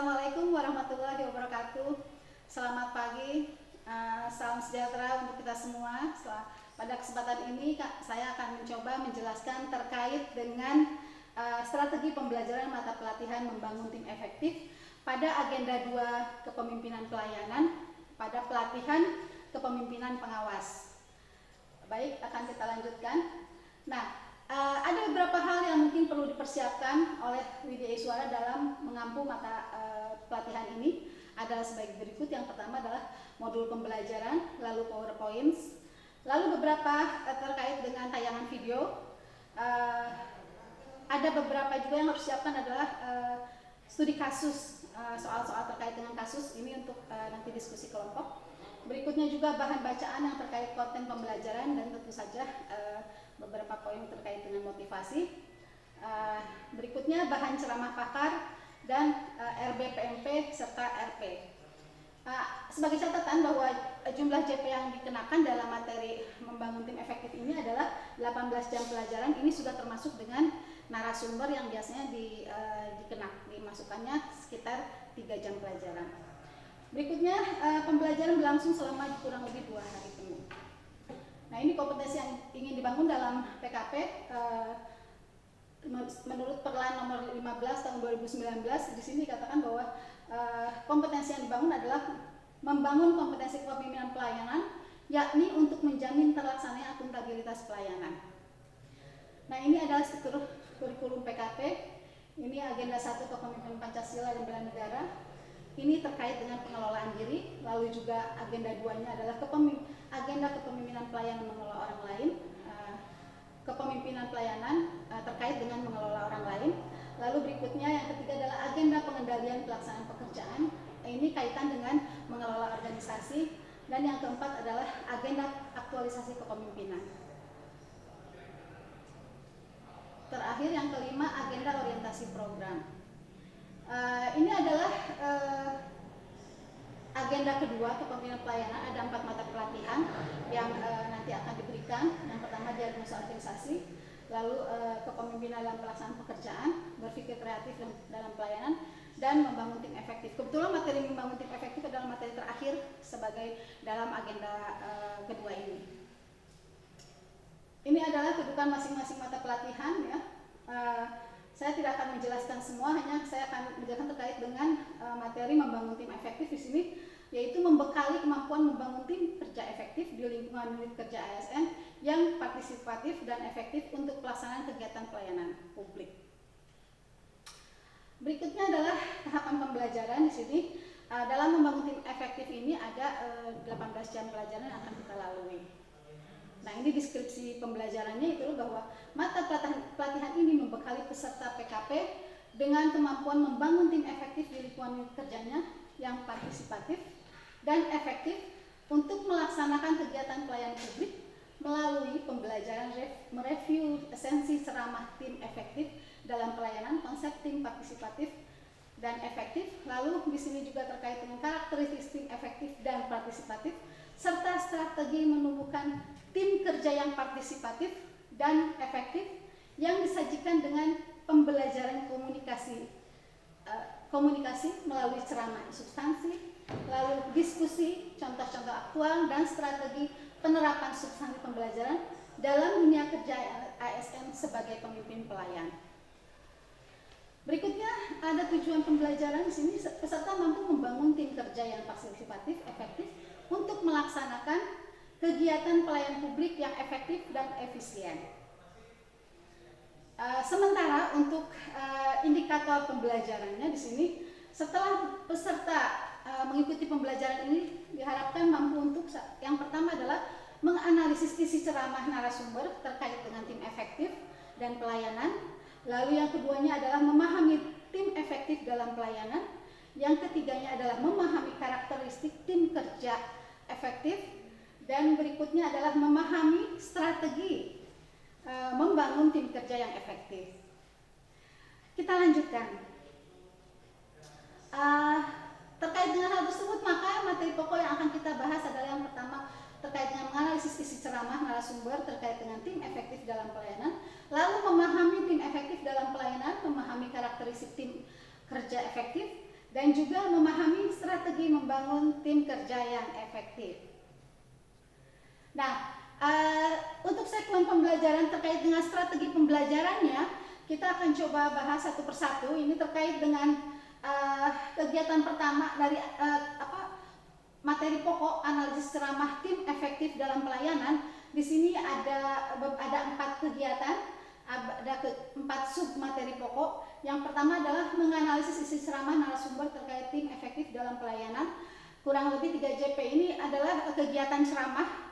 Assalamualaikum warahmatullahi wabarakatuh. Selamat pagi, salam sejahtera untuk kita semua. Pada kesempatan ini saya akan mencoba menjelaskan terkait dengan strategi pembelajaran mata pelatihan membangun tim efektif pada agenda 2 kepemimpinan pelayanan pada pelatihan kepemimpinan pengawas. Baik, akan kita lanjutkan. Nah, ada beberapa hal yang mungkin perlu dipersiapkan oleh Widya Iswara dalam mengampu mata pelatihan ini adalah sebagai berikut. Yang pertama adalah modul pembelajaran, lalu PowerPoints, lalu beberapa terkait dengan tayangan video. Ada beberapa juga yang harus siapkan adalah studi kasus, soal-soal terkait dengan kasus ini untuk nanti diskusi kelompok. Berikutnya juga bahan bacaan yang terkait konten pembelajaran dan tentu saja beberapa poin terkait dengan motivasi. Berikutnya bahan ceramah pakar dan RBPMP serta RP. Sebagai catatan bahwa jumlah JP yang dikenakan dalam materi membangun tim efektif ini adalah 18 jam pelajaran. Ini sudah termasuk dengan narasumber yang biasanya dimasukkannya sekitar 3 jam pelajaran. Berikutnya pembelajaran berlangsung selama kurang lebih 2 hari penuh. Nah, ini kompetensi yang ingin dibangun dalam PKP menurut Perlan nomor 15 tahun 2019. Di sini dikatakan bahwa kompetensi yang dibangun adalah membangun kompetensi kepemimpinan pelayanan, yakni untuk menjamin terlaksananya akuntabilitas pelayanan. Nah, ini adalah struktur kurikulum PKP. Ini agenda 1 kepemimpinan Pancasila dan bela negara. Ini terkait dengan pengelolaan diri, lalu juga agenda 2-nya adalah agenda kepemimpinan pelayanan mengelola orang lain, kepemimpinan pelayanan terkait dengan mengelola orang lain. Lalu berikutnya yang ketiga adalah agenda pengendalian pelaksanaan pekerjaan, ini kaitan dengan mengelola organisasi, dan yang keempat adalah agenda aktualisasi kepemimpinan. Terakhir yang kelima, agenda orientasi program. Ini adalah agenda kedua kepemimpinan pelayanan. Ada 4 mata pelatihan yang nanti akan diberikan. Yang pertama diagnosa organisasi, lalu kepemimpinan dalam pelaksanaan pekerjaan, berpikir kreatif dalam pelayanan, dan membangun tim efektif. Kebetulan materi membangun tim efektif adalah materi terakhir sebagai dalam agenda kedua ini. Ini adalah kedudukan masing-masing mata pelatihan ya. Saya tidak akan menjelaskan semua, hanya saya akan menjelaskan terkait dengan materi membangun tim efektif di sini, yaitu membekali kemampuan membangun tim kerja efektif di lingkungan unit kerja ASN yang partisipatif dan efektif untuk pelaksanaan kegiatan pelayanan publik. Berikutnya adalah tahapan pembelajaran di sini. Dalam membangun tim efektif ini ada 18 jam pelajaran yang akan kita lalui. Nah, ini deskripsi pembelajarannya itu bahwa mata pelatihan ini membekali peserta PKP dengan kemampuan membangun tim efektif di lingkungan kerjanya yang partisipatif dan efektif untuk melaksanakan kegiatan pelayanan publik melalui pembelajaran mereview esensi ceramah tim efektif dalam pelayanan, konsep tim partisipatif dan efektif. Lalu di sini juga terkait dengan karakteristik tim efektif dan partisipatif serta strategi menumbuhkan tim kerja yang partisipatif dan efektif yang disajikan dengan pembelajaran komunikasi melalui ceramah substansi, lalu diskusi, contoh-contoh aktual, dan strategi penerapan substansi pembelajaran dalam dunia kerja ASN sebagai pemimpin pelayan. Berikutnya ada tujuan pembelajaran di sini. Peserta mampu membangun tim kerja yang partisipatif, efektif untuk melaksanakan kegiatan pelayanan publik yang efektif dan efisien. Sementara untuk indikator pembelajarannya di sini, setelah peserta mengikuti pembelajaran ini diharapkan mampu untuk yang pertama adalah menganalisis isi ceramah narasumber terkait dengan tim efektif dan pelayanan. Lalu yang keduanya adalah memahami tim efektif dalam pelayanan. Yang ketiganya adalah memahami karakteristik tim kerja efektif. Dan berikutnya adalah memahami strategi membangun tim kerja yang efektif. Kita lanjutkan. Terkait dengan hal tersebut, maka materi pokok yang akan kita bahas adalah yang pertama terkait dengan menganalisis isi ceramah narasumber terkait dengan tim efektif dalam pelayanan, lalu memahami tim efektif dalam pelayanan, memahami karakteristik tim kerja efektif, dan juga memahami strategi membangun tim kerja yang efektif. Nah, untuk segmen pembelajaran terkait dengan strategi pembelajarannya, kita akan coba bahas satu persatu. Ini terkait dengan kegiatan pertama dari materi pokok analisis ceramah tim efektif dalam pelayanan. Di sini ada 4 kegiatan, ada 4 sub materi pokok. Yang pertama adalah menganalisis isi ceramah narasumber terkait tim efektif dalam pelayanan. Kurang lebih 3 JP ini adalah kegiatan ceramah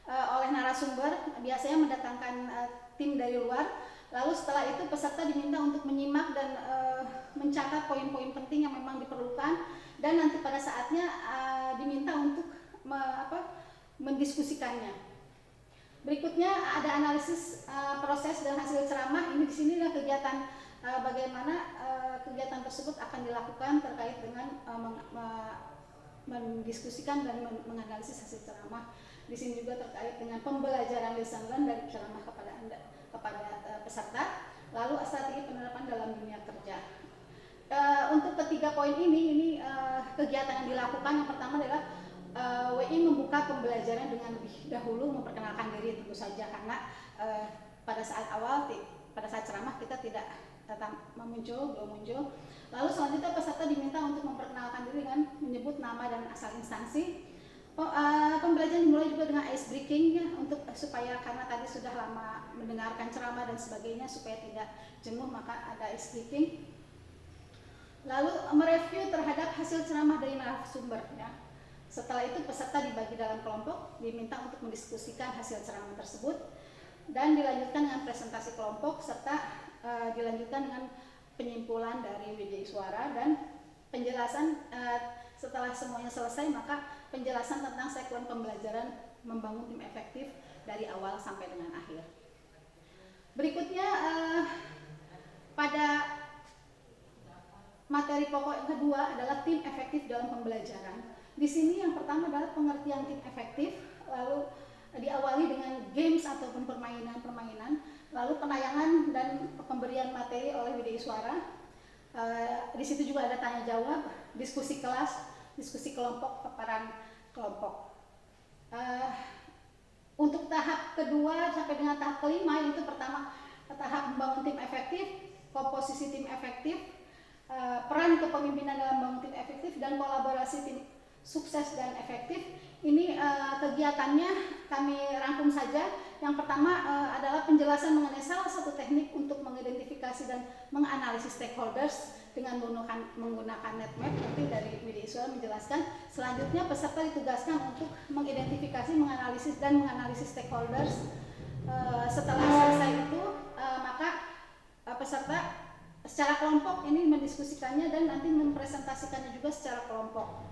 oleh narasumber, biasanya mendatangkan tim dari luar. Lalu setelah itu peserta diminta untuk menyimak dan mencatat poin-poin penting yang memang diperlukan, dan nanti pada saatnya diminta untuk mendiskusikannya. Berikutnya ada analisis proses dan hasil ceramah. Ini di sini adalah kegiatan bagaimana kegiatan tersebut akan dilakukan terkait dengan mendiskusikan dan menganalisis hasil ceramah. Di sini juga terkait dengan pembelajaran lesson learn dari ceramah kepada peserta, lalu strategi penerapan dalam dunia kerja. Untuk ketiga poin ini kegiatan yang dilakukan. Yang pertama adalah WI membuka pembelajaran dengan lebih dahulu memperkenalkan diri, tentu saja karena pada saat awal, pada saat ceramah kita tidak belum muncul. Lalu selanjutnya peserta diminta untuk memperkenalkan diri dengan menyebut nama dan asal instansi. Pembelajaran dimulai juga dengan ice breaking ya, supaya karena tadi sudah lama mendengarkan ceramah dan sebagainya, supaya tidak jenuh, maka ada ice breaking. Lalu mereview terhadap hasil ceramah dari narasumber ya. Setelah itu peserta dibagi dalam kelompok, diminta untuk mendiskusikan hasil ceramah tersebut, dan dilanjutkan dengan presentasi kelompok, serta dilanjutkan dengan penyimpulan dari WDI Suara dan penjelasan. Setelah semuanya selesai, maka penjelasan tentang segmen pembelajaran membangun tim efektif dari awal sampai dengan akhir. Berikutnya pada materi pokok yang kedua adalah tim efektif dalam pembelajaran. Di sini yang pertama adalah pengertian tim efektif, lalu diawali dengan games ataupun permainan, lalu penayangan dan pemberian materi oleh WDI Suara. Di situ juga ada tanya jawab, diskusi kelas, diskusi kelompok, paparan kelompok. Untuk tahap kedua sampai dengan tahap kelima, yaitu pertama tahap membangun tim efektif, komposisi tim efektif, peran kepemimpinan dalam membangun tim efektif, dan kolaborasi tim sukses dan efektif. Ini kegiatannya kami rangkum saja. Yang pertama adalah penjelasan mengenai salah satu teknik untuk mengidentifikasi dan menganalisis stakeholders dengan menggunakan net map. Nanti dari WDI Suara menjelaskan. Selanjutnya peserta ditugaskan untuk mengidentifikasi, menganalisis stakeholders. Setelah selesai itu maka peserta secara kelompok ini mendiskusikannya dan nanti mempresentasikannya juga secara kelompok.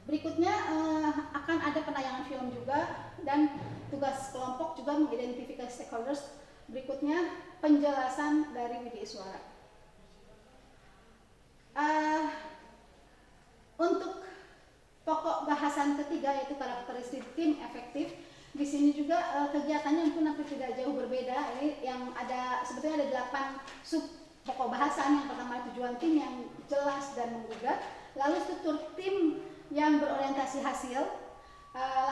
Berikutnya akan ada penayangan film juga, dan tugas kelompok juga mengidentifikasi stakeholders. Berikutnya penjelasan dari WDI Suara. Untuk pokok bahasan ketiga yaitu karakteristik tim efektif. Di sini juga kegiatannya mungkin hampir tidak jauh berbeda. Ini yang ada sebetulnya ada 8 sub pokok bahasan. Yang pertama tujuan tim yang jelas dan menggugah, lalu struktur tim yang berorientasi hasil,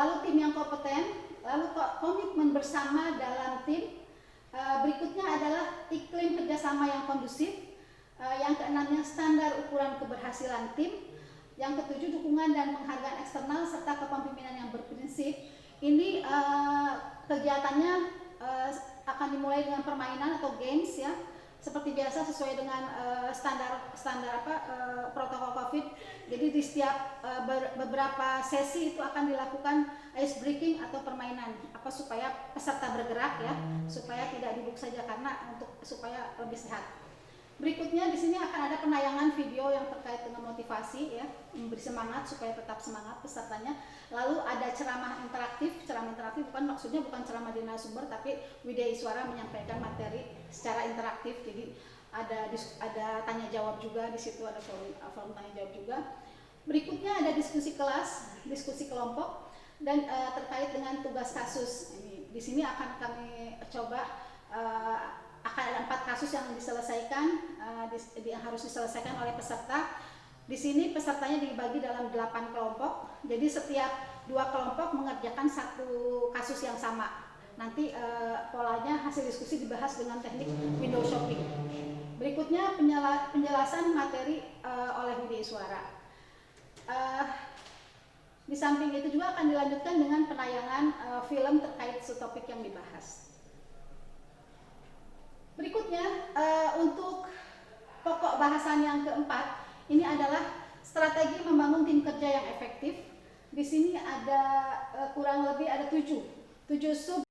lalu tim yang kompeten, lalu komitmen bersama dalam tim. Berikutnya adalah iklim kerjasama yang kondusif. Yang keenamnya standar ukuran keberhasilan tim. Yang ketujuh dukungan dan penghargaan eksternal serta kepemimpinan yang berprinsip. Ini kegiatannya akan dimulai dengan permainan atau games ya. Seperti biasa sesuai dengan standar protokol COVID. Jadi di setiap beberapa sesi itu akan dilakukan ice breaking atau permainan supaya peserta bergerak ya, supaya tidak duduk saja karena supaya lebih sehat. Berikutnya di sini akan ada penayangan video yang terkait dengan motivasi ya, memberi semangat supaya tetap semangat pesertanya. Lalu ada ceramah interaktif maksudnya bukan ceramah di narasumber, tapi WDI Suara menyampaikan materi secara interaktif. Jadi ada tanya jawab juga di situ, ada forum tanya jawab juga. Berikutnya ada diskusi kelas, diskusi kelompok, dan terkait dengan tugas kasus. Di sini akan kami coba akan ada 4 kasus yang diselesaikan, yang harus diselesaikan oleh peserta. Di sini pesertanya dibagi dalam 8 kelompok, jadi setiap 2 kelompok mengerjakan satu kasus yang sama. Nanti polanya hasil diskusi dibahas dengan teknik window shopping. Berikutnya penjelasan materi oleh Widya Iswara. Di samping itu juga akan dilanjutkan dengan penayangan film terkait topik yang dibahas. Berikutnya untuk pokok bahasan yang keempat, ini adalah strategi membangun tim kerja yang efektif. Di sini ada kurang lebih ada 7 sub